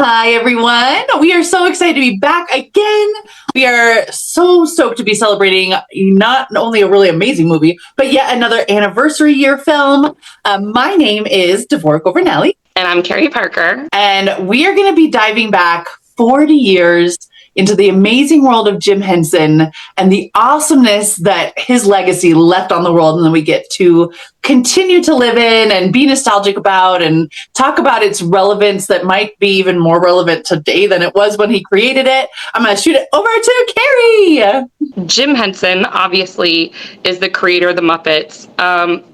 Hi, everyone. We are so excited to be back again. We are so stoked to be celebrating not only a really amazing movie, but yet another anniversary year film. My name is Devorah Governelli. And I'm Carrie Parker. And we are going to be diving back 40 years into the amazing world of Jim Henson and the awesomeness that his legacy left on the world. And then we get to continue to live in and be nostalgic about and talk about its relevance that might be even more relevant today than it was when he created it. I'm going to shoot it over to Carrie. Jim Henson, obviously, is the creator of the Muppets.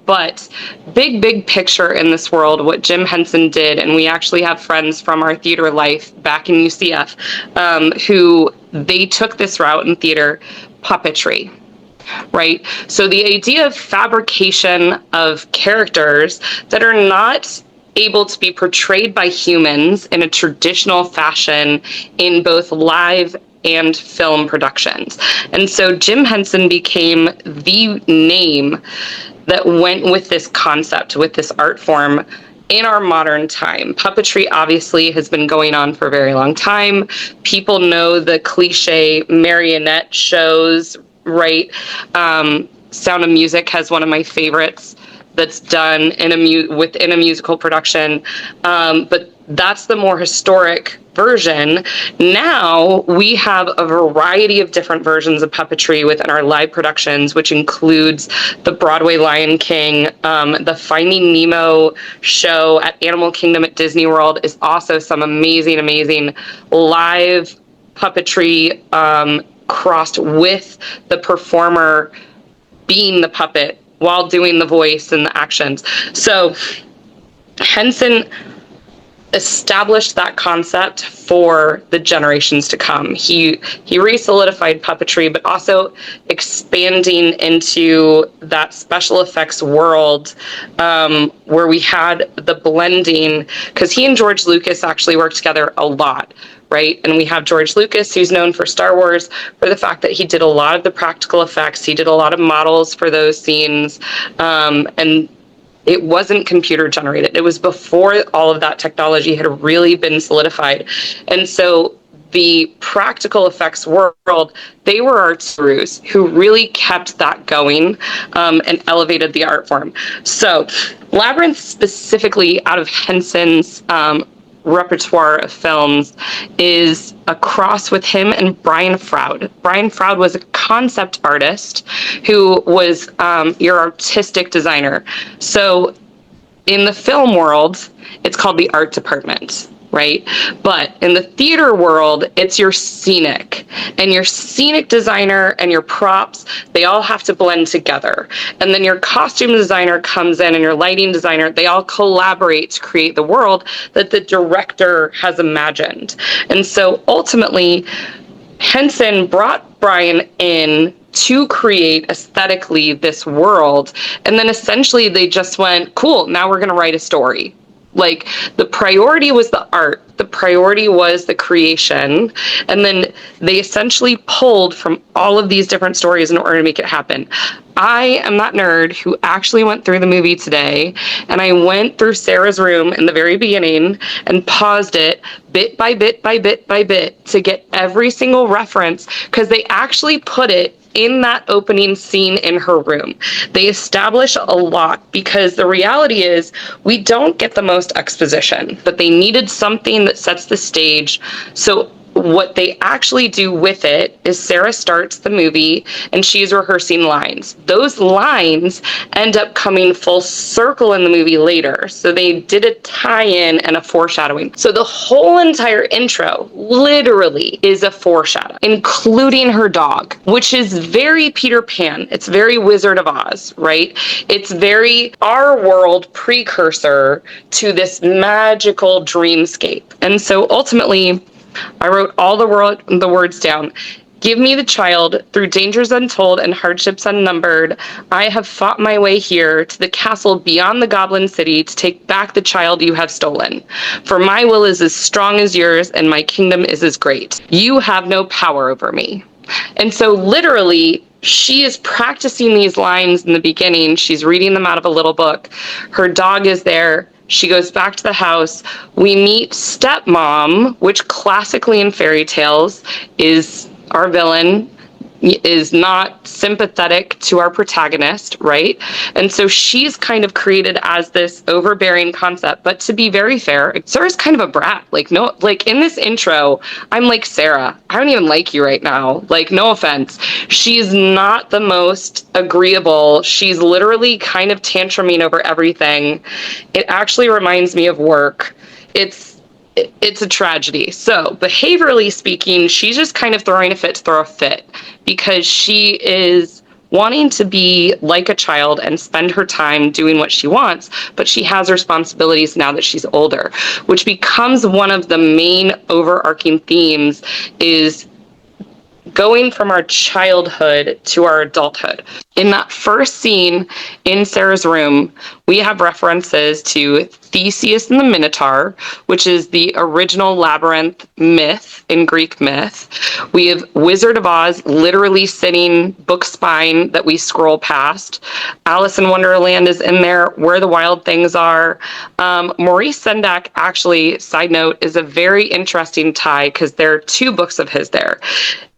But big picture in this world, what Jim Henson did, and we actually have friends from our theater life back in UCF who they took this route in theater, puppetry. Right? So the idea of fabrication of characters that are not able to be portrayed by humans in a traditional fashion in both live and film productions. And so Jim Henson became the name that went with this concept, with this art form in our modern time. Puppetry obviously has been going on for a very long time. People know the cliche marionette shows, right? Sound of Music has one of my favorites that's done within a musical production. But that's the more historic version. Now we have a variety of different versions of puppetry within our live productions, which includes the Broadway Lion King, the Finding Nemo show at Animal Kingdom at Disney World is also some amazing live puppetry crossed with the performer being the puppet while doing the voice and the actions. So Henson established that concept for the generations to come. He re-solidified puppetry, but also expanding into that special effects world where we had the blending, because he and George Lucas actually worked together a lot. Right. And we have George Lucas, who's known for Star Wars, for the fact that he did a lot of the practical effects. He did a lot of models for those scenes. And it wasn't computer generated. It was before all of that technology had really been solidified. And so the practical effects world, they were our gurus who really kept that going and elevated the art form. So Labyrinth, specifically out of Henson's repertoire of films, is a cross with him and Brian Froud. Brian Froud was a concept artist who was your artistic designer. So in the film world, it's called the art department, right? But in the theater world, it's your scenic. And your scenic designer and your props, they all have to blend together. And then your costume designer comes in and your lighting designer, they all collaborate to create the world that the director has imagined. And so ultimately, Henson brought Brian in to create aesthetically this world. And then essentially they just went, cool, now we're going to write a story. Like, the priority was the art, the priority was the creation, and then they essentially pulled from all of these different stories in order to make it happen. I am that nerd who actually went through the movie today, and I went through Sarah's room in the very beginning and paused it bit by bit by bit by bit to get every single reference, because they actually put it in that opening scene in her room. They establish a lot, because the reality is we don't get the most exposition, but they needed something that sets the stage. So what they actually do with it is Sarah starts the movie and she's rehearsing lines. Those lines end up coming full circle in the movie later. So they did a tie-in and a foreshadowing. So the whole entire intro literally is a foreshadow, including her dog, which is very Peter Pan. It's very Wizard of Oz, right? It's very our world precursor to this magical dreamscape. And so ultimately, I wrote all the words down. Give me the child through dangers untold and hardships unnumbered. I have fought my way here to the castle beyond the Goblin City to take back the child you have stolen. For my will is as strong as yours and my kingdom is as great. You have no power over me. And so literally, she is practicing these lines in the beginning. She's reading them out of a little book. Her dog is there. She goes back to the house. We meet stepmom, which classically in fairy tales is our villain, is not sympathetic to our protagonist, right? And so she's kind of created as this overbearing concept. But to be very fair, Sarah's kind of a brat. Like, no, like in this intro, I'm like, Sarah, I don't even like you right now. Like, no offense. She's not the most agreeable. She's literally kind of tantruming over everything. It actually reminds me of work. It's a tragedy. So behaviorally speaking, she's just kind of throwing a fit to throw a fit because she is wanting to be like a child and spend her time doing what she wants, but she has responsibilities now that she's older, which becomes one of the main overarching themes is going from our childhood to our adulthood. In that first scene in Sarah's room, we have references to Theseus and the Minotaur, which is the original labyrinth myth in Greek myth. We have Wizard of Oz literally sitting book spine that we scroll past. Alice in Wonderland is in there, Where the Wild Things Are. Maurice Sendak, actually, side note, is a very interesting tie because there are two books of his there.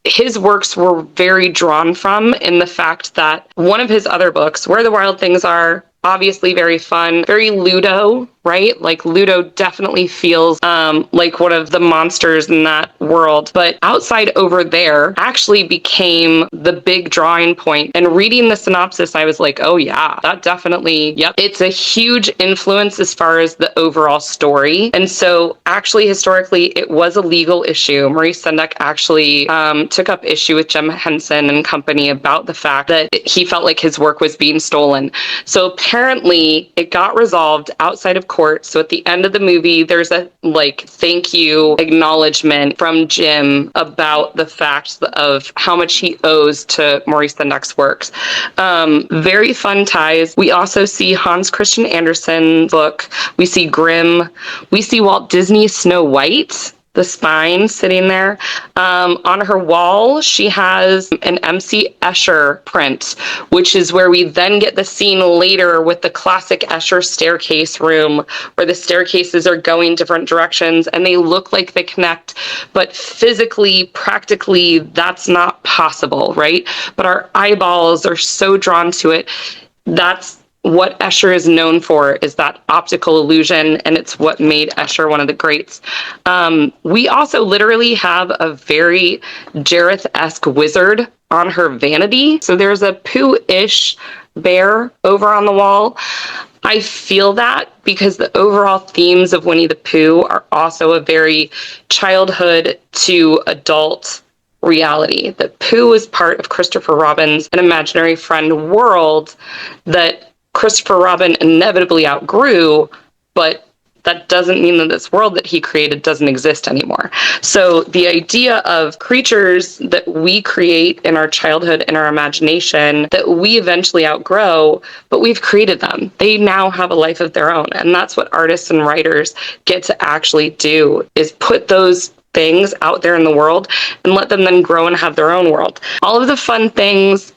His works were very drawn from in the fact that one of his other books, Where the Wild Things Are, obviously very fun, very Ludo, right? Like Ludo definitely feels like one of the monsters in that world. But Outside Over There actually became the big drawing point. And reading the synopsis, I was like, oh yeah, that definitely, yep. It's a huge influence as far as the overall story. And so actually historically, it was a legal issue. Maurice Sendak actually took up issue with Jim Henson and company about the fact that he felt like his work was being stolen. So apparently it got resolved outside of court. So at the end of the movie, there's a thank you acknowledgement from Jim about the fact of how much he owes to Maurice Sendak's works. Very fun ties. We also see Hans Christian Andersen's book. We see Grimm. We see Walt Disney's Snow White, the spine sitting there. On her wall, she has an MC Escher print, which is where we then get the scene later with the classic Escher staircase room, where the staircases are going different directions and they look like they connect, but physically, practically, that's not possible, right? But our eyeballs are so drawn to it. That's what Escher is known for, is that optical illusion, and it's what made Escher one of the greats. We also literally have a very Jareth-esque wizard on her vanity. So there's a Pooh-ish bear over on the wall. I feel that because the overall themes of Winnie the Pooh are also a very childhood to adult reality. That Pooh is part of Christopher Robin's An Imaginary Friend world that Christopher Robin inevitably outgrew, but that doesn't mean that this world that he created doesn't exist anymore. So the idea of creatures that we create in our childhood, in our imagination, that we eventually outgrow, but we've created them. They now have a life of their own. And that's what artists and writers get to actually do, is put those things out there in the world and let them then grow and have their own world. All of the fun things,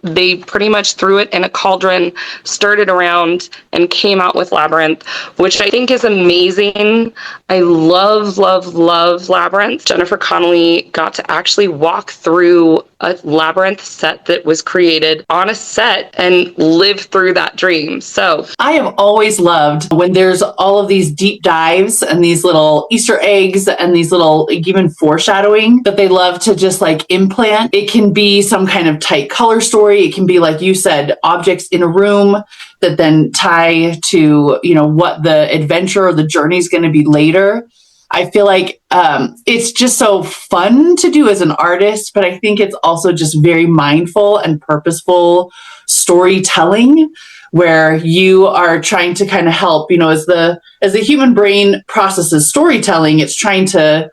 they pretty much threw it in a cauldron, stirred it around, and came out with Labyrinth, which I think is amazing. I love, love, love Labyrinth. Jennifer Connelly got to actually walk through a Labyrinth set that was created on a set and live through that dream. So I have always loved when there's all of these deep dives and these little Easter eggs and these little even foreshadowing that they love to just like implant. It can be some kind of tight color story. It can be, like you said, objects in a room that then tie to, what the adventure or the journey is going to be later. I feel like it's just so fun to do as an artist, but I think it's also just very mindful and purposeful storytelling, where you are trying to kind of help, as the human brain processes storytelling, it's trying to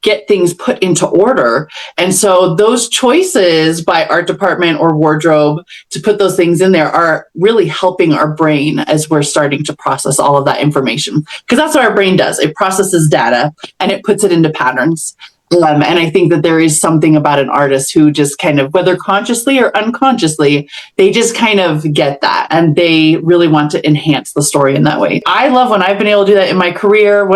get things put into order. And so those choices by art department or wardrobe to put those things in there are really helping our brain as we're starting to process all of that information. Because that's what our brain does. It processes data and it puts it into patterns. And I think that there is something about an artist who just kind of, whether consciously or unconsciously, they just kind of get that and they really want to enhance the story in that way. I love when I've been able to do that in my career.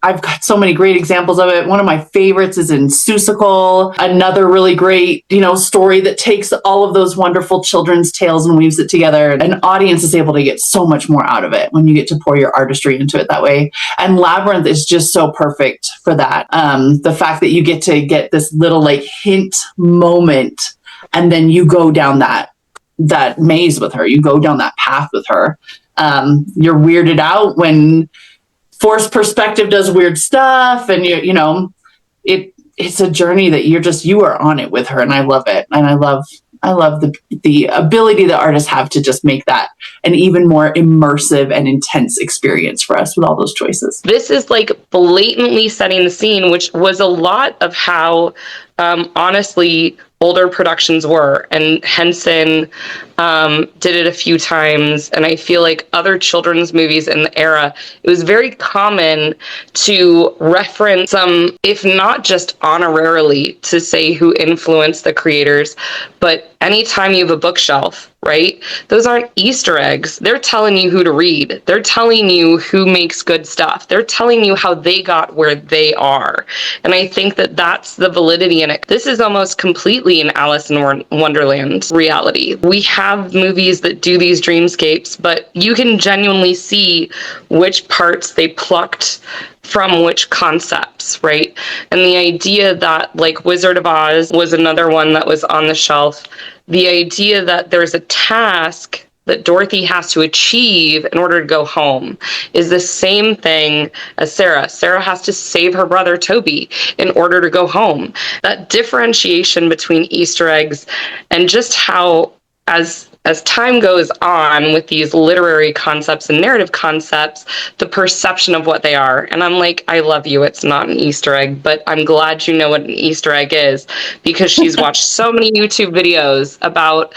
I've got so many great examples of it. One of my favorites is in Seussical, another really great, story that takes all of those wonderful children's tales and weaves it together. An audience is able to get so much more out of it when you get to pour your artistry into it that way. And Labyrinth is just so perfect for that. The fact that you get to get this little like hint moment, and then you go down that maze with her. You go down that path with her. You're weirded out when forced perspective does weird stuff, and it's a journey that you are on it with her, and I love it. And I love the ability that artists have to just make that an even more immersive and intense experience for us with all those choices. This is like blatantly setting the scene, which was a lot of how, honestly, older productions were. And Henson did it a few times. And I feel like other children's movies in the era, it was very common to reference some, if not just honorarily, to say who influenced the creators. But anytime you have a bookshelf, right? Those aren't Easter eggs. They're telling you who to read. They're telling you who makes good stuff. They're telling you how they got where they are. And I think that that's the validity in it. This is almost completely an Alice in Wonderland reality. We have movies that do these dreamscapes, but you can genuinely see which parts they plucked from which concepts, right? And the idea that, like, Wizard of Oz was another one that was on the shelf. The idea that there's a task that Dorothy has to achieve in order to go home is the same thing as Sarah. Sarah has to save her brother Toby in order to go home. That differentiation between Easter eggs and just how, as time goes on with these literary concepts and narrative concepts, the perception of what they are. And I'm like, I love you. It's not an Easter egg, but I'm glad you know what an Easter egg is, because she's watched so many YouTube videos about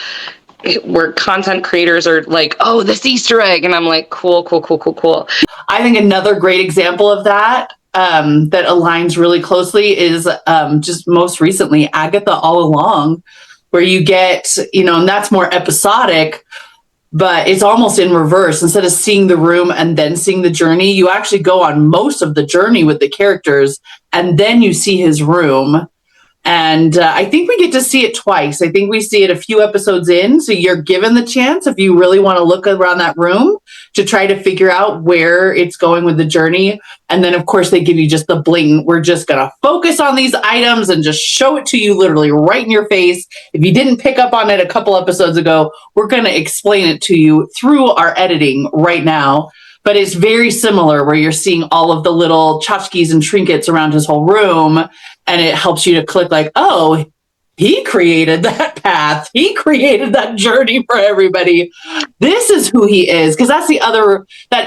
where content creators are like, oh, this Easter egg. And I'm like, cool. I think another great example of that that aligns really closely is just most recently Agatha All Along, where you get, and that's more episodic, but it's almost in reverse. Instead of seeing the room and then seeing the journey, you actually go on most of the journey with the characters, and then you see his room. And I think we get to see it twice. I think we see it a few episodes in. So you're given the chance, if you really want to look around that room, to try to figure out where it's going with the journey. And then, of course, they give you just the bling. We're just going to focus on these items and just show it to you literally right in your face. If you didn't pick up on it a couple episodes ago, we're going to explain it to you through our editing right now. But it's very similar, where you're seeing all of the little tchotchkes and trinkets around his whole room. And it helps you to click like, oh, he created that path. He created that journey for everybody. This is who he is. Because that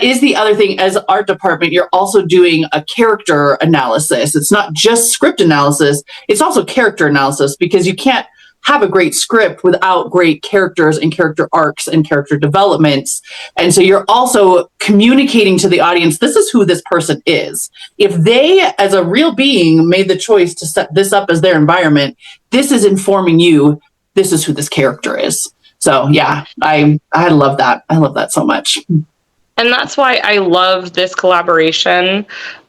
is the other thing. As art department, you're also doing a character analysis. It's not just script analysis. It's also character analysis, because you can't have a great script without great characters and character arcs and character developments. And so you're also communicating to the audience, this is who this person is. If they, as a real being, made the choice to set this up as their environment, this is informing you, this is who this character is. So yeah, I love that. I love that so much. And that's why I love this collaboration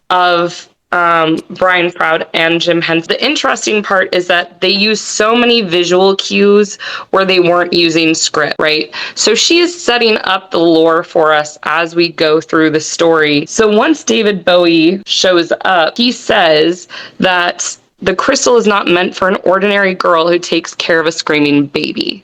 of Brian Froud and Jim Henson. The interesting part is that they use so many visual cues where they weren't using script, right? So she is setting up the lore for us as we go through the story. So once David Bowie shows up, he says that the crystal is not meant for an ordinary girl who takes care of a screaming baby,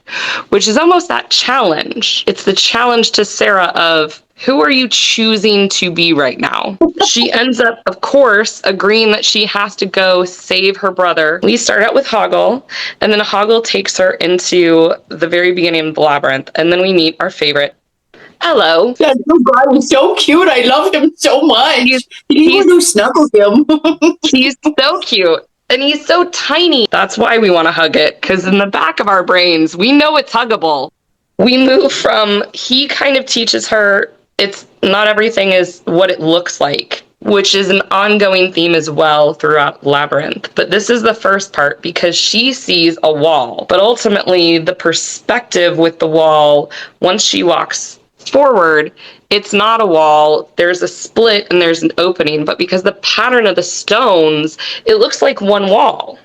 which is almost that challenge. It's the challenge to Sarah of, who are you choosing to be right now? She ends up, of course, agreeing that she has to go save her brother. We start out with Hoggle, and then Hoggle takes her into the very beginning of the labyrinth, and then we meet our favorite. Hello. That new guy was so cute. I loved him so much. He even snuggled him. He's so cute. And he's so tiny. That's why we want to hug it, because in the back of our brains, we know it's huggable. We move from, he kind of teaches her, it's not everything is what it looks like. which is an ongoing theme as well throughout Labyrinth. But this is the first part because she sees a wall, but ultimately the perspective with the wall, once she walks forward, it's not a wall. There's a split and there's an opening, but because the pattern of the stones, it looks like one wall.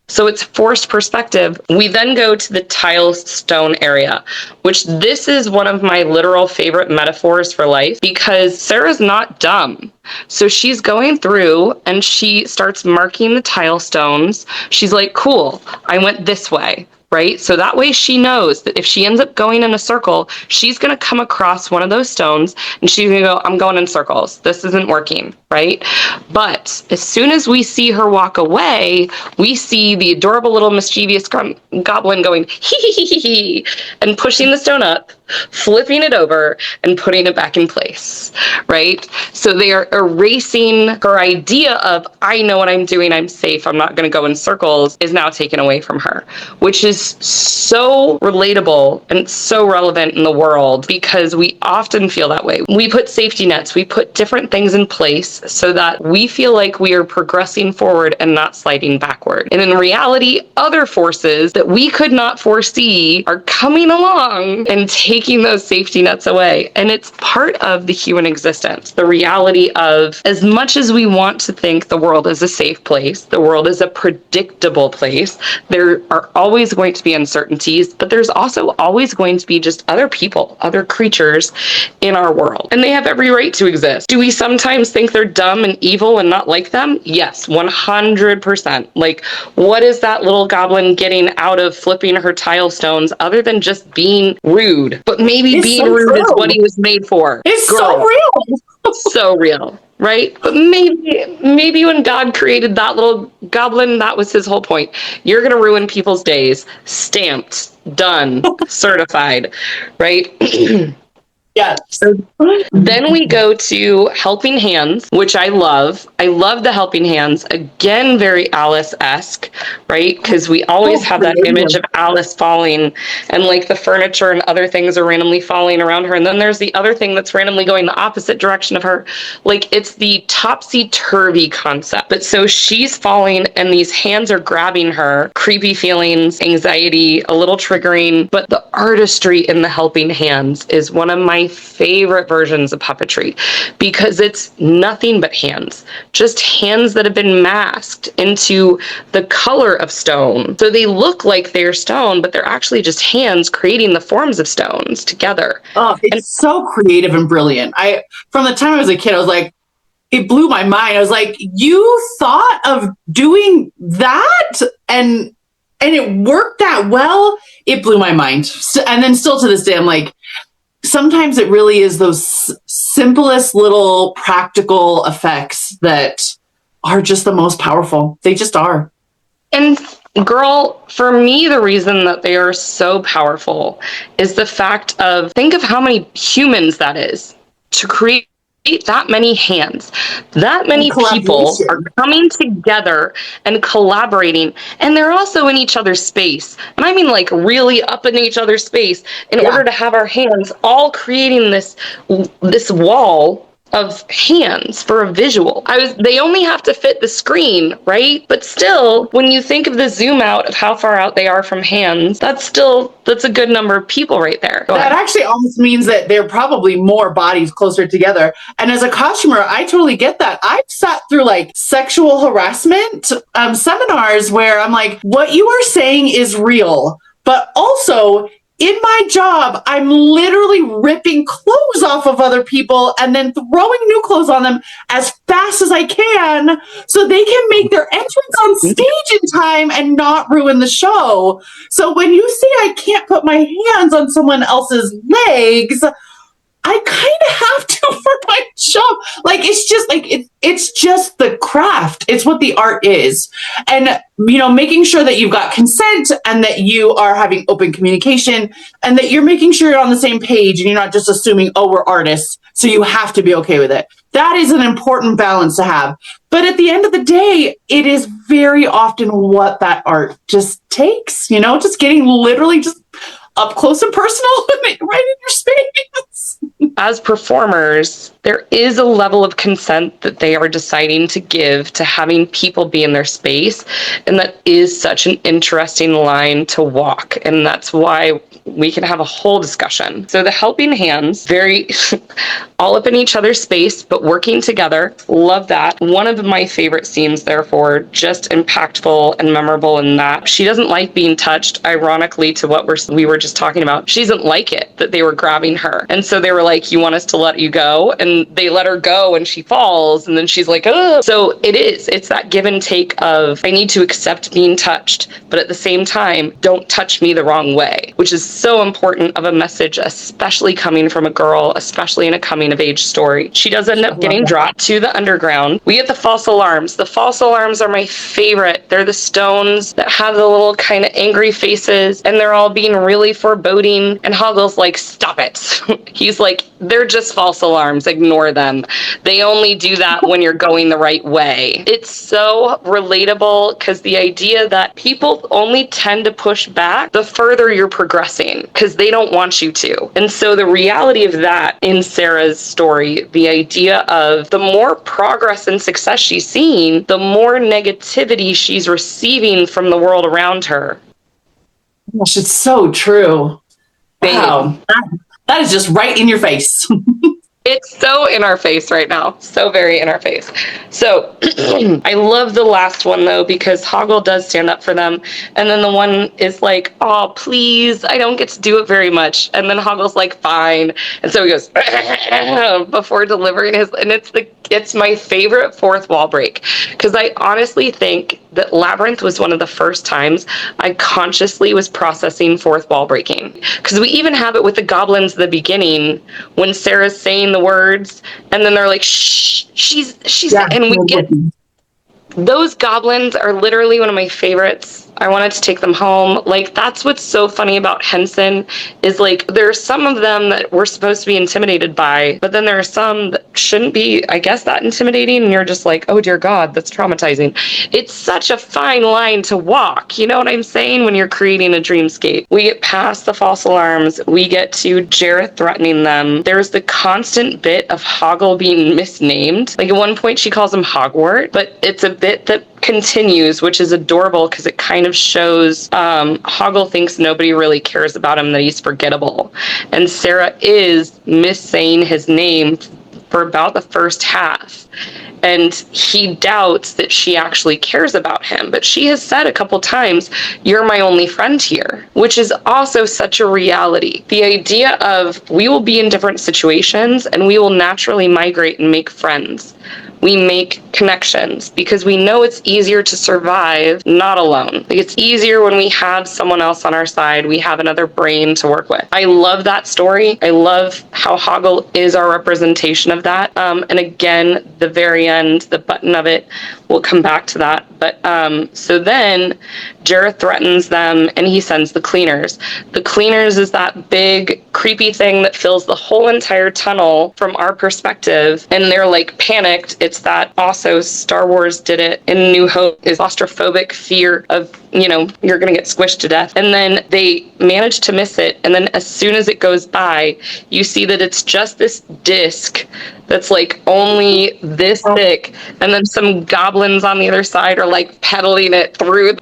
So it's forced perspective. We then go to the tile stone area, which this is one of my literal favorite metaphors for life because Sarah's not dumb. So she's going through and she starts marking the tile stones. She's like, cool, I went this way. Right? So that way she knows that if she ends up going in a circle, she's going to come across one of those stones and she's going to go, I'm going in circles. This isn't working. Right? But as soon as we see her walk away, we see the adorable little mischievous goblin going, hee hee hee hee hee, and pushing the stone up, flipping it over, and putting it back in place. Right? So they are erasing her idea of, I know what I'm doing, I'm safe, I'm not going to go in circles, is now taken away from her, which is so relatable and so relevant in the world because we often feel that way. We put safety nets, we put different things in place so that we feel like we are progressing forward and not sliding backward. And in reality, other forces that we could not foresee are coming along and taking those safety nets away. And it's part of the human existence. The reality of, as much as we want to think the world is a safe place, the world is a predictable place, there are always going to be uncertainties, but there's also always going to be just other people, other creatures in our world. And they have every right to exist. Do we sometimes think they're dumb and evil and not like them? Yes, 100%. Like, what is that little goblin getting out of flipping her tile stones other than just being rude? But maybe it's being so rude true. Is what he was made for. It's so real. So real, right? But maybe when God created that little goblin, that was his whole point. You're going to ruin people's days. Stamped, done, certified, right? Yeah. So then we go to Helping Hands, which I love. I love the Helping Hands. Again, very Alice-esque, right? Because we always have that image of Alice falling and like the furniture and other things are randomly falling around her. And then there's the other thing that's randomly going the opposite direction of her. Like it's the topsy-turvy concept. But so she's falling and these hands are grabbing her. Creepy feelings, anxiety, a little triggering. But the artistry in the Helping Hands is one of my favorite versions of puppetry because it's nothing but hands, just hands that have been masked into the color of stone. So they look like they're stone, but they're actually just hands creating the forms of stones together. Oh, it's so creative and brilliant. From the time I was a kid, I was like, it blew my mind. I was like, you thought of doing that and it worked that well? It blew my mind. And then still to this day, I'm like, sometimes it really is those simplest little practical effects that are just the most powerful. They just are. And girl, for me, the reason that they are so powerful is the fact of, think of how many humans that is to create that many hands. That many people are coming together and collaborating, and they're also in each other's space. And I mean like really up in each other's space in order to have our hands all creating this wall of hands for a visual. They only have to fit the screen, right? But still, when you think of the zoom out of how far out they are from hands, that's a good number of people right there. That actually almost means that they're probably more bodies closer together. And as a costumer, I totally get that. I've sat through like sexual harassment seminars where I'm like, what you are saying is real, but also in my job, I'm literally ripping clothes off of other people and then throwing new clothes on them as fast as I can so they can make their entrance on stage in time and not ruin the show. So when you say I can't put my hands on someone else's legs, I kind of have to for my job. Like, it's just like, it's just the craft. It's what the art is. And, making sure that you've got consent and that you are having open communication and that you're making sure you're on the same page and you're not just assuming, oh, we're artists, so you have to be okay with it. That is an important balance to have. But at the end of the day, it is very often what that art just takes, just getting literally just up close and personal, right in your space. As performers, there is a level of consent that they are deciding to give to having people be in their space. And that is such an interesting line to walk. And that's why we can have a whole discussion. So the helping hands, very all up in each other's space, but working together. Love that. One of my favorite scenes, therefore, just impactful and memorable in that she doesn't like being touched, ironically to what we were just talking about. She doesn't like it that they were grabbing her. And so they were like, you want us to let you go? And they let her go and she falls. And then she's like, oh. So it's that give and take of, I need to accept being touched, but at the same time, don't touch me the wrong way, which is so important of a message, especially coming from a girl, especially in a coming of age story. She does end up getting dropped to the underground. We get the false alarms. The false alarms are my favorite. They're the stones that have the little kind of angry faces, and they're all being really foreboding. And Hoggle's like, stop it. He's like, they're just false alarms. Ignore them. They only do that when you're going the right way. It's so relatable because the idea that people only tend to push back the further you're progressing because they don't want you to. And so the reality of that in Sarah's story, the idea of the more progress and success she's seeing, the more negativity she's receiving from the world around her. Gosh, it's so true. Wow. That is just right in your face. It's so in our face right now. So very in our face. So I love the last one, though, because Hoggle does stand up for them. And then the one is like, oh, please, I don't get to do it very much. And then Hoggle's like, fine. And so he goes, before delivering his, and it's my favorite fourth wall break. Because I honestly think that Labyrinth was one of the first times I consciously was processing fourth wall breaking. Because we even have it with the goblins at the beginning when Sarah's saying the words and then they're like, shh, she's and we get those goblins are literally one of my favorites. I wanted to take them home. Like, that's what's so funny about Henson is, like, there's some of them that we're supposed to be intimidated by, but then there are some that shouldn't be, I guess, that intimidating, and you're just like, oh, dear God, that's traumatizing. It's such a fine line to walk, you know what I'm saying, when you're creating a dreamscape. We get past the false alarms. We get to Jareth threatening them. There's the constant bit of Hoggle being misnamed. Like, at one point, she calls him Hogwart, but it's a bit that continues, which is adorable because it kind of shows Hoggle thinks nobody really cares about him, that he's forgettable. And Sarah is missaying his name for about the first half. And he doubts that she actually cares about him. But she has said a couple times, you're my only friend here, which is also such a reality. The idea of we will be in different situations and we will naturally migrate and make friends. We make connections because we know it's easier to survive not alone. Like, it's easier when we have someone else on our side. We have another brain to work with. I love that story. I love how Hoggle is our representation of that. And again, the very end, the button of it, we'll come back to that. But so then Jareth threatens them and he sends the cleaners. The cleaners is that big creepy thing that fills the whole entire tunnel from our perspective. And they're like panicked. It's that also Star Wars did it in New Hope, is claustrophobic fear of, you're going to get squished to death. And then they manage to miss it. And then as soon as it goes by, you see that it's just this disc that's like only this thick. And then some goblins on the other side are like pedaling it through.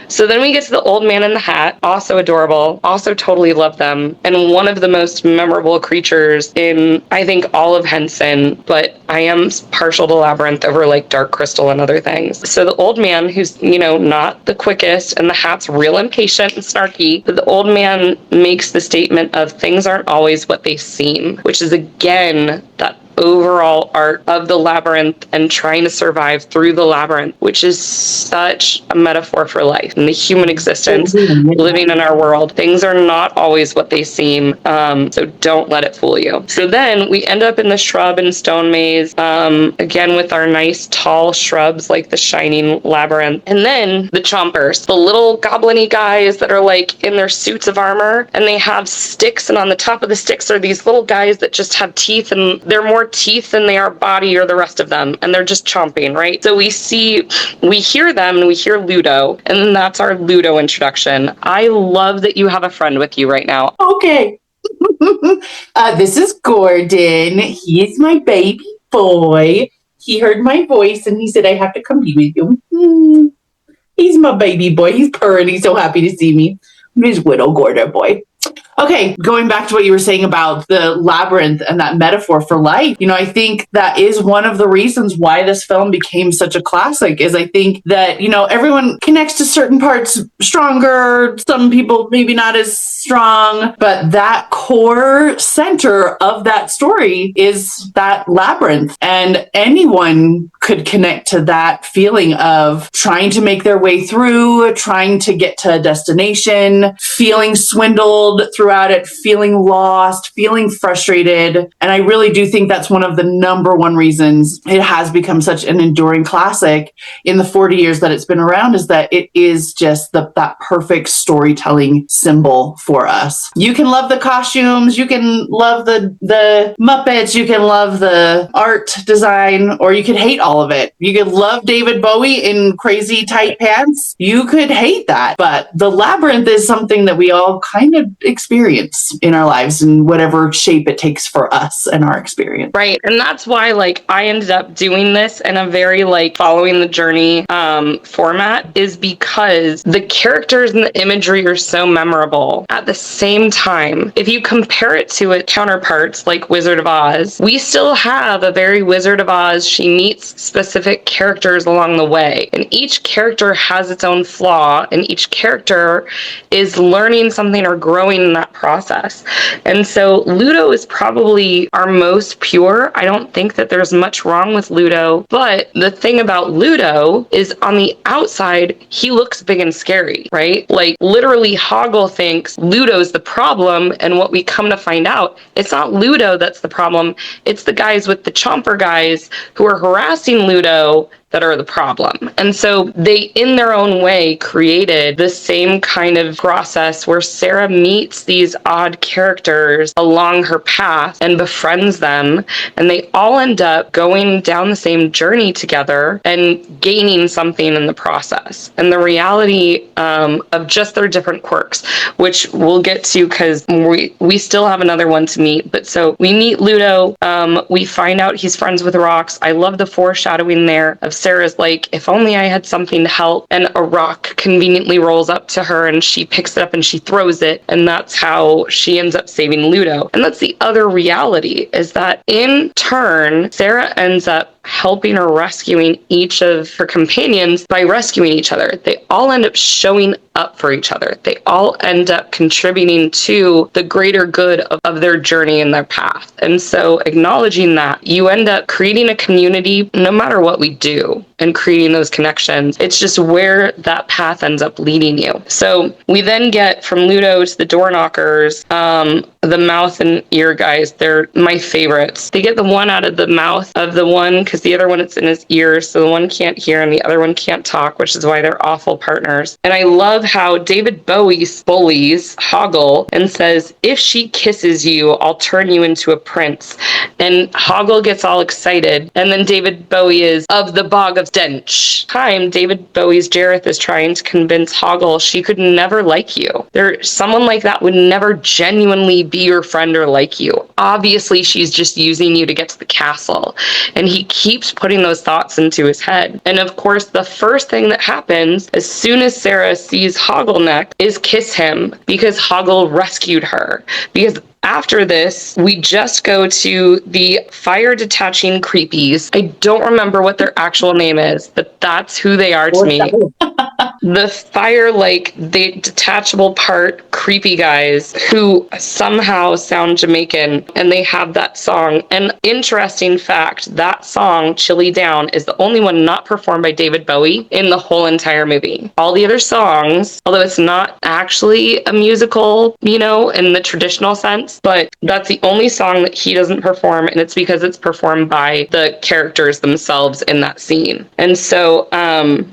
So then we get to the old man in the hat, also adorable, also totally love them, and one of the most memorable creatures in, I think, all of Henson, but I am partial to Labyrinth over like Dark Crystal and other things. So the old man, who's, not the quickest, and the hat's real impatient and snarky, but the old man makes the statement of things aren't always what they seem, which is again that overall art of the labyrinth and trying to survive through the labyrinth, which is such a metaphor for life and the human existence living in our world. Things are not always what they seem, so don't let it fool you. So then we end up in the shrub and stone maze, again with our nice tall shrubs like the shining labyrinth. And then the chompers, the little goblin-y guys that are like in their suits of armor, and they have sticks, and on the top of the sticks are these little guys that just have teeth, and they're more more teeth than they are body or the rest of them, and they're just chomping, right? So we hear them, and we hear Ludo, and then that's our Ludo introduction. I love that you have a friend with you right now. Okay. This is Gordon. He's my baby boy. He heard my voice and he said, I have to come be with you. He's my baby boy. He's purring. He's so happy to see me. I'm his little Gordon boy. Okay, going back to what you were saying about the labyrinth and that metaphor for life, I think that is one of the reasons why this film became such a classic is I think that, everyone connects to certain parts stronger, some people maybe not as strong, but that core center of that story is that labyrinth. And anyone could connect to that feeling of trying to make their way through, trying to get to a destination, feeling swindled throughout it, feeling lost, feeling frustrated. And I really do think that's one of the number one reasons it has become such an enduring classic in the 40 years that it's been around is that it is just that perfect storytelling symbol for us. You can love the costumes, you can love the Muppets, you can love the art design, or you could hate all of it. You could love David Bowie in crazy tight pants. You could hate that. But the labyrinth is something that we all kind of experience in our lives in whatever shape it takes for us and our experience. Right. And that's why I ended up doing this in a very following the journey format is because the characters and the imagery are so memorable. At the same time, if you compare it to its counterparts like Wizard of Oz, we still have a very Wizard of Oz. She meets specific characters along the way, and each character has its own flaw, and each character is learning something or growing in that process. And so Ludo is probably our most pure. I don't think that there's much wrong with Ludo, but the thing about Ludo is on the outside, he looks big and scary, right? Literally Hoggle thinks Ludo's the problem, and what we come to find out, it's not Ludo that's the problem, it's the guys with the chomper guys who are harassing Ludo that are the problem. And so they, in their own way, created the same kind of process where Sarah meets these odd characters along her path and befriends them, and they all end up going down the same journey together and gaining something in the process. And the reality of just their different quirks, which we'll get to because we still have another one to meet. But so we meet Ludo, we find out he's friends with rocks. I love the foreshadowing there of Sarah's if only I had something to help, and a rock conveniently rolls up to her and she picks it up and she throws it, and that's how she ends up saving Ludo. And that's the other reality, is that in turn, Sarah ends up helping or rescuing each of her companions by rescuing each other. They all end up showing up for each other. They all end up contributing to the greater good of their journey and their path. And so acknowledging that, you end up creating a community no matter what we do, and creating those connections. It's just where that path ends up leading you. So we then get from Ludo to the door knockers, the mouth and ear guys. They're my favorites. They get the one out of the mouth of the one because the other one is in his ears, so the one can't hear and the other one can't talk, which is why they're awful partners. And I love how David Bowie bullies Hoggle and says, if she kisses you, I'll turn you into a prince. And Hoggle gets all excited, and then David Bowie is of the bog of stench. David Bowie's Jareth is trying to convince Hoggle she could never like you. Someone like that would never genuinely be your friend or like you. Obviously, she's just using you to get to the castle. And he keeps putting those thoughts into his head. And of course, the first thing that happens as soon as Sarah sees Hoggleneck is kiss him, because Hoggle rescued her. Because after this, we just go to the fire detaching creepies. I don't remember what their actual name is, but that's who they are to me. The fire, the detachable part creepy guys who somehow sound Jamaican, and they have that song. And interesting fact, that song, Chilly Down, is the only one not performed by David Bowie in the whole entire movie. All the other songs, although it's not actually a musical, in the traditional sense, but that's the only song that he doesn't perform, and it's because it's performed by the characters themselves in that scene. And so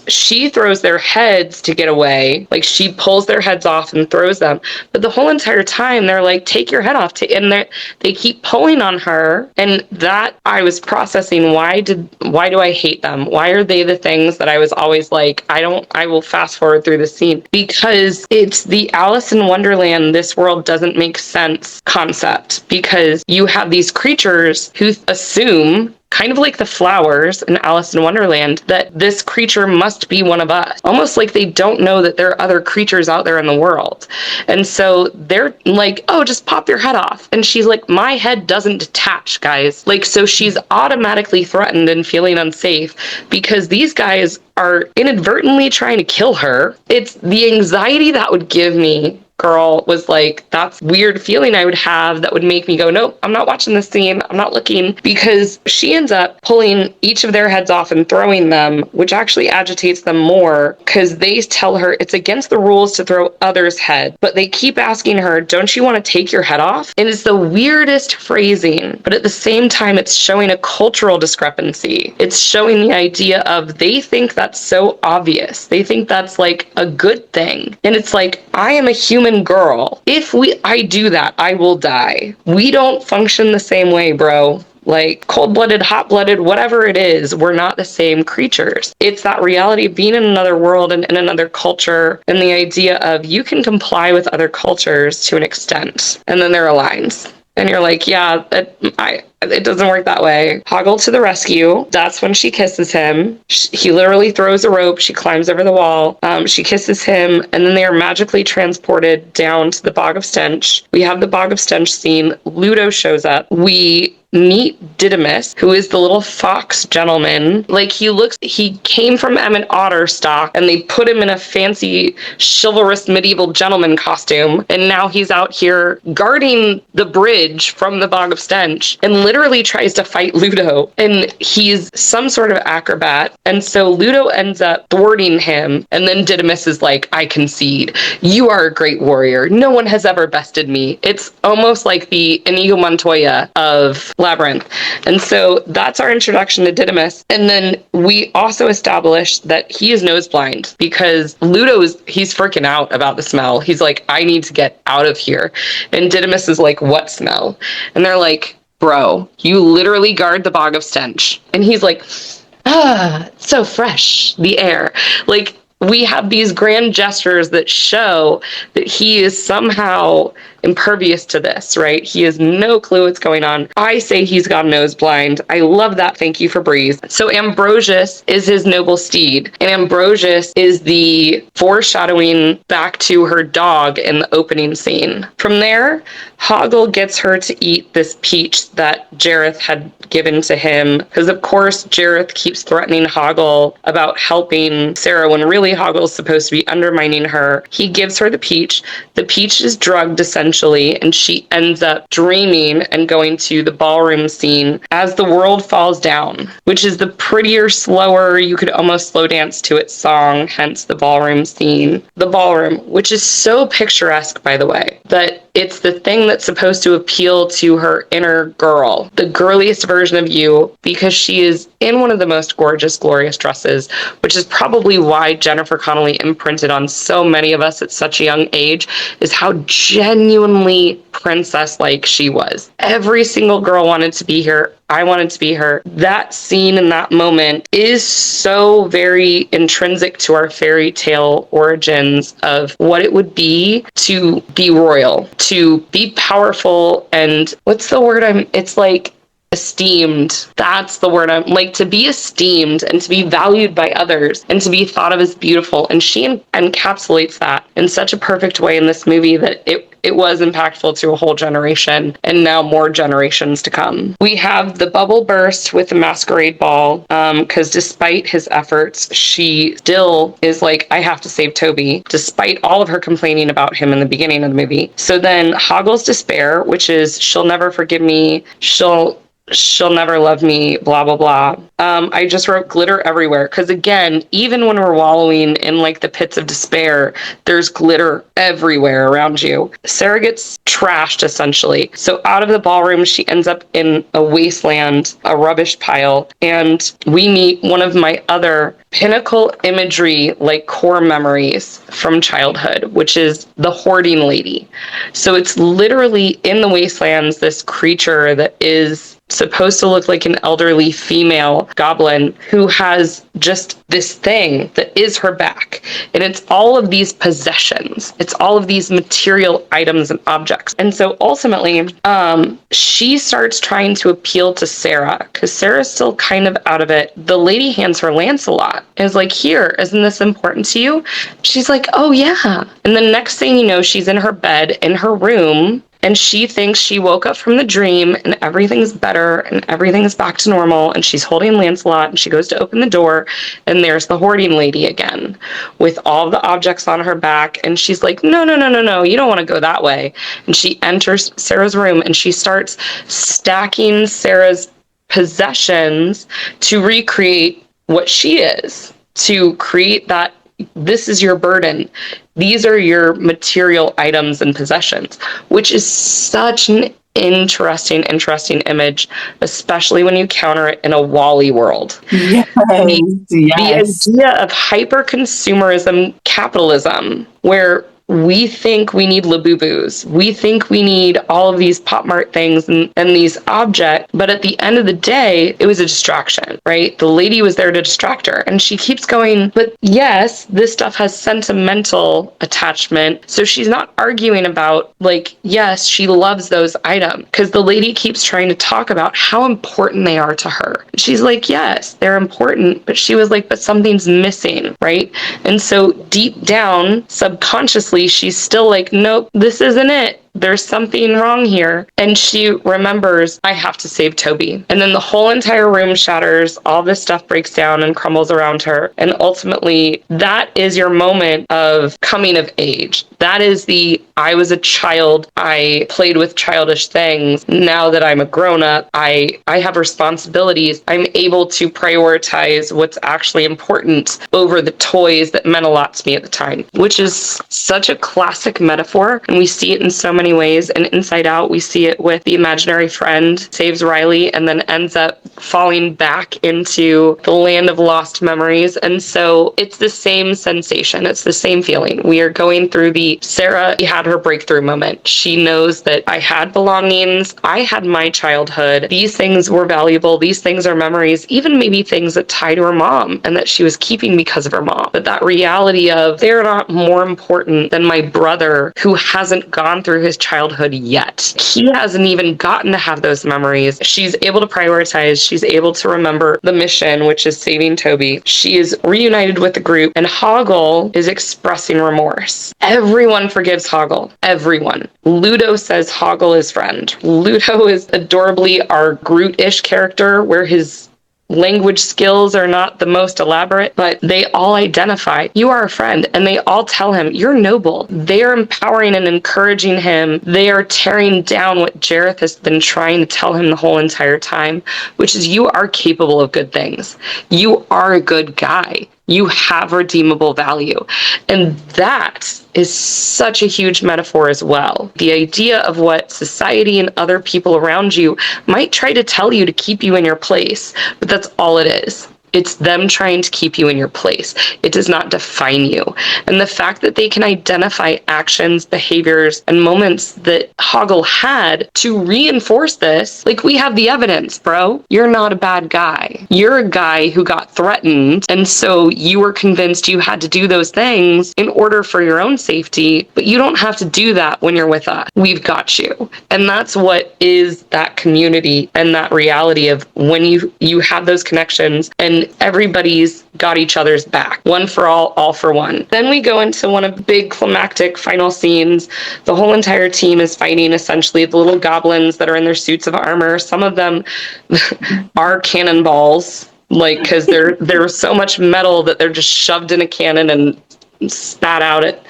she throws their heads heads to get away. Like, she pulls their heads off and throws them. But the whole entire time, they're like, take your head off. And they keep pulling on her. And that, I was processing, why do I hate them? Why are they the things that I was always like, I will fast forward through the scene? Because it's the Alice in Wonderland, this world doesn't make sense concept. Because you have these creatures who assume, kind of like the flowers in Alice in Wonderland, that this creature must be one of us. Almost like they don't know that there are other creatures out there in the world. And so they're like, oh, just pop your head off. And she's like, my head doesn't detach, guys. Like, so she's automatically threatened and feeling unsafe because these guys are inadvertently trying to kill her. It's the anxiety that would give me, girl, was like, that's weird feeling I would have that would make me go, nope, I'm not watching this scene. I'm not looking, because she ends up pulling each of their heads off and throwing them, which actually agitates them more because they tell her it's against the rules to throw others' head. But they keep asking her, don't you want to take your head off? And it's the weirdest phrasing, but at the same time, it's showing a cultural discrepancy. It's showing the idea of they think that's so obvious. They think that's like a good thing. And it's like, I am a human girl. If I do that, I will die. We don't function the same way, bro. Like, cold-blooded, hot-blooded, whatever it is, we're not the same creatures. It's that reality of being in another world and in another culture, and the idea of you can comply with other cultures to an extent, and then there are lines. And you're like, yeah, it doesn't work that way. Hoggle to the rescue. That's when she kisses him. He literally throws a rope. She climbs over the wall. She kisses him, and then they are magically transported down to the Bog of Stench. We have the Bog of Stench scene. Ludo shows up. We meet Didymus, who is the little fox gentleman. Like, he came from Emmett Otter stock, and they put him in a fancy chivalrous medieval gentleman costume, and now he's out here guarding the bridge from the Bog of Stench and literally tries to fight Ludo. And he's some sort of acrobat, and so Ludo ends up thwarting him, and then Didymus is like, I concede. You are a great warrior. No one has ever bested me. It's almost like the Inigo Montoya of Labyrinth. And so that's our introduction to Didymus. And then we also establish that he is nose blind because he's freaking out about the smell. He's like, I need to get out of here. And Didymus is like, what smell? And they're like, bro, you literally guard the Bog of Stench. And he's like, so fresh, the air. Like, we have these grand gestures that show that he is somehow impervious to this, right? He has no clue what's going on. I say he's gone nose blind. I love that. Thank you, Febreze. So Ambrosius is his noble steed, and Ambrosius is the foreshadowing back to her dog in the opening scene. From there, Hoggle gets her to eat this peach that Jareth had given to him, because of course Jareth keeps threatening Hoggle about helping Sarah when really Hoggle's supposed to be undermining her. He gives her the peach. The peach is drugged essentially, and she ends up dreaming and going to the ballroom scene as the world falls down, which is the prettier, slower, you could almost slow dance to it song, hence the ballroom scene. The ballroom, which is so picturesque, by the way, that it's the thing that's supposed to appeal to her inner girl, the girliest version of you, because she is in one of the most gorgeous, glorious dresses, which is probably why Jennifer Connelly imprinted on so many of us at such a young age, is how genuinely princess-like she was. Every single girl wanted to be her. I wanted to be her. That scene in that moment is so very intrinsic to our fairy tale origins of what it would be to be royal, to be powerful, and what's the word it's like esteemed. That's the word I'm like, to be esteemed and to be valued by others and to be thought of as beautiful. And she encapsulates that in such a perfect way in this movie that it was impactful to a whole generation, and now more generations to come. We have the bubble burst with the masquerade ball, because despite his efforts, she still is like, I have to save Toby, despite all of her complaining about him in the beginning of the movie. So then Hoggle's despair, which is, she'll never forgive me, she'll she'll never love me, blah, blah, blah. I just wrote glitter everywhere. Because again, even when we're wallowing in like the pits of despair, there's glitter everywhere around you. Sarah gets trashed essentially. So out of the ballroom, she ends up in a wasteland, a rubbish pile. And we meet one of my other pinnacle imagery, like core memories from childhood, which is the hoarding lady. So it's literally in the wastelands, this creature that is supposed to look like an elderly female goblin who has just this thing that is her back. And it's all of these possessions. It's all of these material items and objects. And so ultimately, she starts trying to appeal to Sarah because Sarah's still kind of out of it. The lady hands her Lancelot and is like, here, isn't this important to you? She's like, oh yeah. And the next thing you know, she's in her bed, in her room, and she thinks she woke up from the dream and everything's better and everything's back to normal. And she's holding Lancelot and she goes to open the door and there's the hoarding lady again with all the objects on her back. And she's like, no, no, no, no, no, you don't want to go that way. And she enters Sarah's room and she starts stacking Sarah's possessions to recreate what she is, to create that this is your burden. These are your material items and possessions, which is such an interesting image, especially when you counter it in a Wall-E world. Yes, The idea of hyper-consumerism capitalism, where we think we need Labubus. We think we need all of these Pop Mart things and these objects. But at the end of the day, it was a distraction, right? The lady was there to distract her. And she keeps going, but yes, this stuff has sentimental attachment. So she's not arguing about, like, yes, she loves those items. Because the lady keeps trying to talk about how important they are to her. She's like, yes, they're important. But she was like, but something's missing, right? And so deep down, subconsciously, she's still like, nope, this isn't it. There's something wrong here. And she remembers, I have to save Toby. And then the whole entire room shatters. All this stuff breaks down and crumbles around her. And ultimately, that is your moment of coming of age. That is I was a child. I played with childish things. Now that I'm a grown-up, I have responsibilities. I'm able to prioritize what's actually important over the toys that meant a lot to me at the time, which is such a classic metaphor. And we see it in so many ways. And Inside Out, we see it with the imaginary friend saves Riley and then ends up falling back into the land of lost memories. And so it's the same sensation. It's the same feeling. We are going through Sarah had her breakthrough moment. She knows that I had belongings. I had my childhood. These things were valuable. These things are memories, even maybe things that tie to her mom and that she was keeping because of her mom. But that reality of they're not more important than my brother who hasn't gone through his childhood yet. He hasn't even gotten to have those memories. She's able to prioritize. She's able to remember the mission, which is saving Toby. She is reunited with the group, and Hoggle is expressing remorse. Everyone forgives Hoggle. Everyone. Ludo says Hoggle is friend. Ludo is adorably our Groot-ish character, where his language skills are not the most elaborate, but they all identify, you are a friend, and they all tell him, you're noble. They are empowering and encouraging him. They are tearing down what Jareth has been trying to tell him the whole entire time, which is you are capable of good things. You are a good guy. You have redeemable value. And that is such a huge metaphor as well. The idea of what society and other people around you might try to tell you to keep you in your place, but that's all it is. It's them trying to keep you in your place. It does not define you. And the fact that they can identify actions, behaviors, and moments that Hoggle had to reinforce this, like, we have the evidence, bro. You're not a bad guy. You're a guy who got threatened, and so you were convinced you had to do those things in order for your own safety, but you don't have to do that when you're with us. We've got you. And that's what is that community and that reality of when you have those connections and everybody's got each other's back. One for all for one. Then we go into one of the big climactic final scenes. The whole entire team is fighting essentially the little goblins that are in their suits of armor. Some of them are cannonballs, like, because they're so much metal that they're just shoved in a cannon and spat out at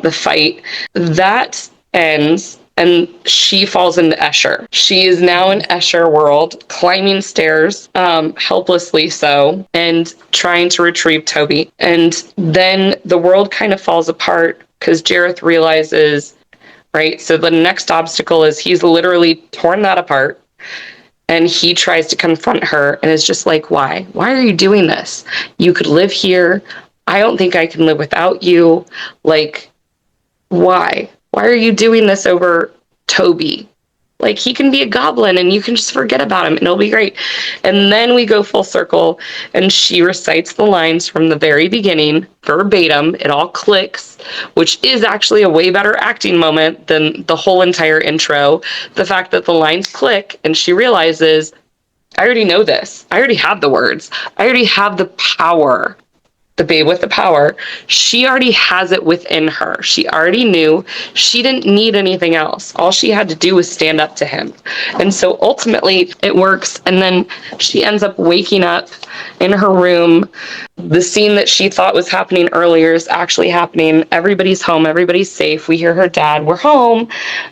the fight. That ends. and she falls into Escher. She is now in Escher world, climbing stairs, helplessly so, and trying to retrieve Toby. And then the world kind of falls apart because Jareth realizes, right? So the next obstacle is he's literally torn that apart. And he tries to confront her and is just like, why? Why are you doing this? You could live here. I don't think I can live without you. Like, why? Why are you doing this over Toby? Like, he can be a goblin and you can just forget about him and it'll be great. And then we go full circle and she recites the lines from the very beginning, verbatim. It all clicks, which is actually a way better acting moment than the whole entire intro. The fact that the lines click and she realizes, I already know this. I already have the words. I already have the power. The babe with the power, she already has it within her. She already knew. She didn't need anything else. All she had to do was stand up to him. And so ultimately it works. And then she ends up waking up in her room. The scene that she thought was happening earlier is actually happening. Everybody's home. Everybody's safe. We hear her dad, we're home.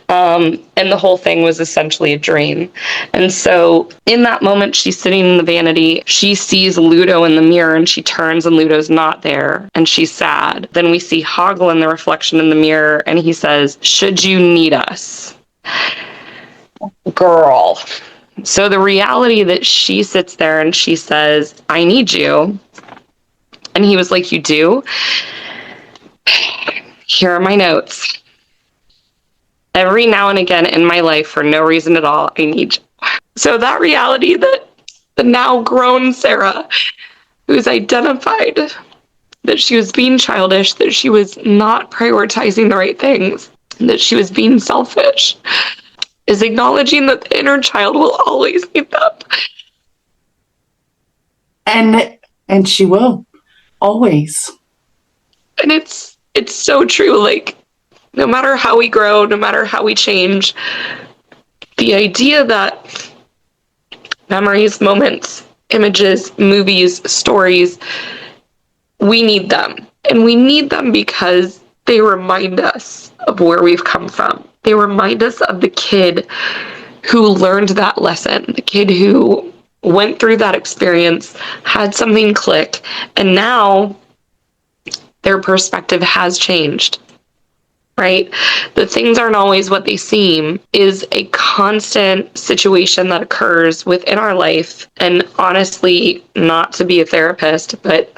And the whole thing was essentially a dream. And so in that moment, she's sitting in the vanity. She sees Ludo in the mirror and she turns and Ludo's not there. And she's sad. Then we see Hoggle in the reflection in the mirror and he says, should you need us? Girl. So the reality that she sits there and she says, I need you. And he was like, you do? Here are my notes. Every now and again in my life, for no reason at all, I need you. So that reality that the now grown Sarah, who's identified that she was being childish, that she was not prioritizing the right things, that she was being selfish, is acknowledging that the inner child will always need them. And she will. Always. And it's so true. Like, no matter how we grow, no matter how we change, the idea that memories, moments, images, movies, stories, we need them. And we need them because they remind us of where we've come from. They remind us of the kid who learned that lesson, the kid who went through that experience, had something click, and now their perspective has changed, right? The things aren't always what they seem is a constant situation that occurs within our life. And honestly, not to be a therapist, but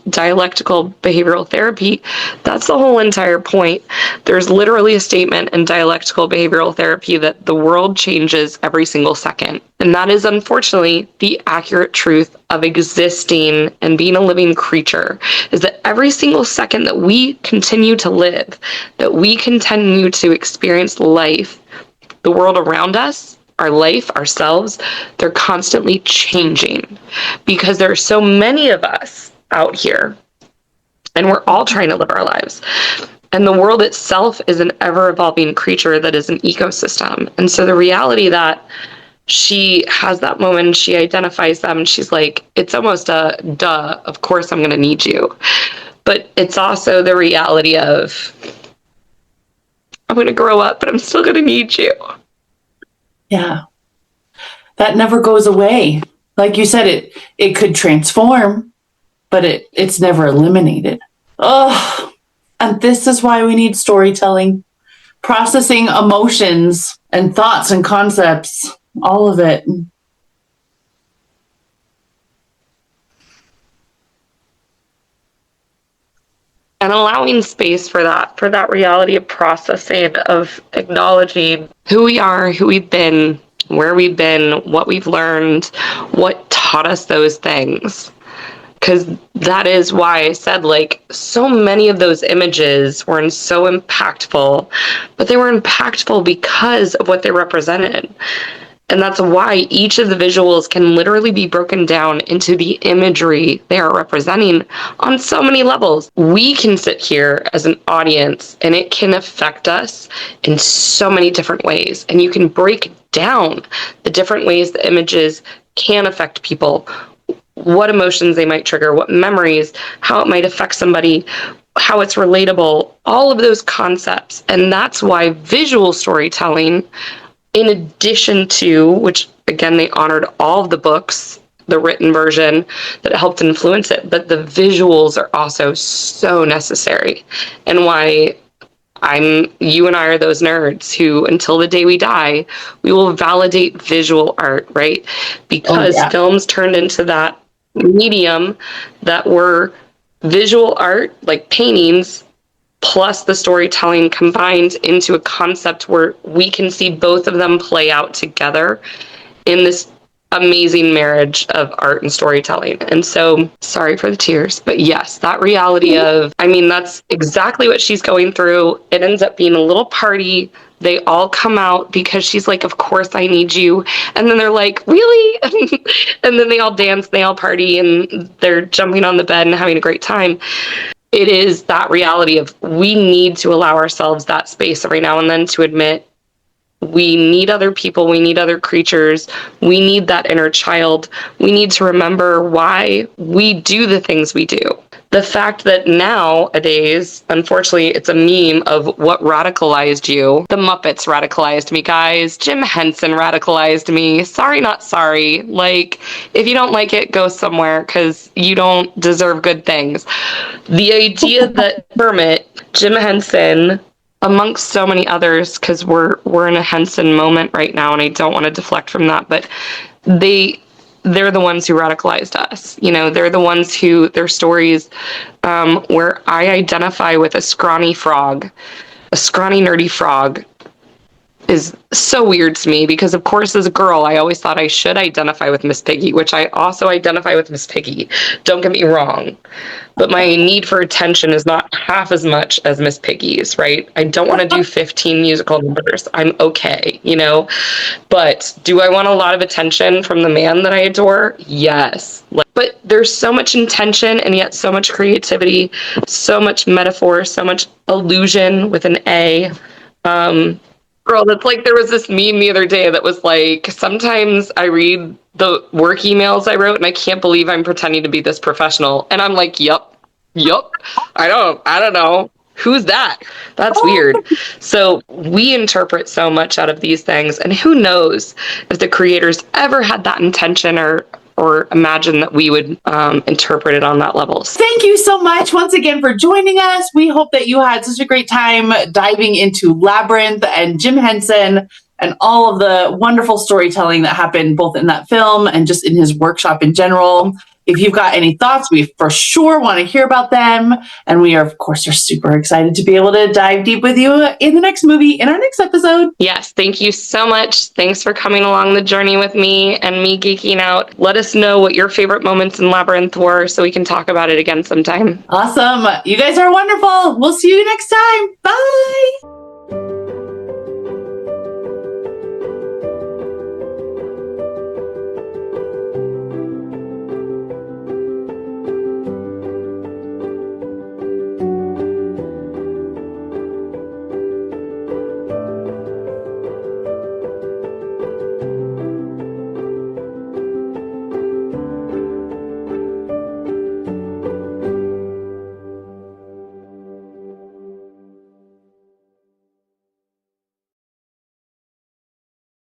dialectical behavioral therapy, that's the whole entire point. There's literally a statement in dialectical behavioral therapy that the world changes every single second. And that is unfortunately the accurate truth of existing and being a living creature, is that every single second that we continue to live, that we continue to experience life, the world around us, our life, ourselves, they're constantly changing because there are so many of us out here and we're all trying to live our lives. And the world itself is an ever-evolving creature that is an ecosystem. And so the reality that she has that moment, she identifies them, and she's like, it's almost a duh, of course I'm going to need you. But it's also the reality of, I'm going to grow up, but I'm still going to need you. Yeah. That never goes away. Like you said, it could transform, but it's never eliminated. Oh, and this is why we need storytelling, processing emotions and thoughts and concepts, all of it. And allowing space for that reality of processing, of acknowledging who we are, who we've been, where we've been, what we've learned, what taught us those things. Because that is why I said, like, so many of those images were so impactful, but they were impactful because of what they represented. And that's why each of the visuals can literally be broken down into the imagery they are representing on so many levels. We can sit here as an audience and it can affect us in so many different ways. And you can break down the different ways the images can affect people, what emotions they might trigger, what memories, how it might affect somebody, how it's relatable, all of those concepts. And that's why visual storytelling, in addition to, which again, they honored all of the books, the written version that helped influence it, but the visuals are also so necessary. And why you and I are those nerds who, until the day we die, we will validate visual art, right? Because films turned into that medium that were visual art, like paintings, plus the storytelling combined into a concept where we can see both of them play out together in this amazing marriage of art and storytelling. And so, sorry for the tears, but yes, that reality of, I mean, that's exactly what she's going through. It ends up being a little party. They all come out because she's like, of course I need you. And then they're like, really? And then they all dance, they all party, and they're jumping on the bed and having a great time. It is that reality of we need to allow ourselves that space every now and then to admit we need other people, we need other creatures, we need that inner child. We need to remember why we do the things we do. The fact that nowadays, unfortunately, it's a meme of what radicalized you. The Muppets radicalized me, guys. Jim Henson radicalized me. Sorry, not sorry. Like, if you don't like it, go somewhere because you don't deserve good things. The idea that Kermit, Jim Henson, amongst so many others, because we're in a Henson moment right now, and I don't want to deflect from that, but they're the ones who radicalized us. You know, they're the ones who, their stories, where I identify with a scrawny frog, a scrawny nerdy frog, is so weird to me because, of course, as a girl, I always thought I should identify with Miss Piggy, which I also identify with Miss Piggy. Don't get me wrong. But my need for attention is not half as much as Miss Piggy's, right? I don't want to do 15 musical numbers. I'm okay, you know? But do I want a lot of attention from the man that I adore? Yes. But there's so much intention and yet so much creativity, so much metaphor, so much illusion with an A. Girl, that's like, there was this meme the other day that was like, sometimes I read the work emails I wrote and I can't believe I'm pretending to be this professional. And I'm like, yup. I don't know. Who's that? That's weird. So we interpret so much out of these things, and who knows if the creators ever had that intention or imagine that we would interpret it on that level. Thank you so much once again for joining us. We hope that you had such a great time diving into Labyrinth and Jim Henson and all of the wonderful storytelling that happened both in that film and just in his workshop in general. If you've got any thoughts, we for sure want to hear about them. And we are, of course, are super excited to be able to dive deep with you in the next movie, in our next episode. Yes, thank you so much. Thanks for coming along the journey with me and me geeking out. Let us know what your favorite moments in Labyrinth were so we can talk about it again sometime. Awesome. You guys are wonderful. We'll see you next time. Bye.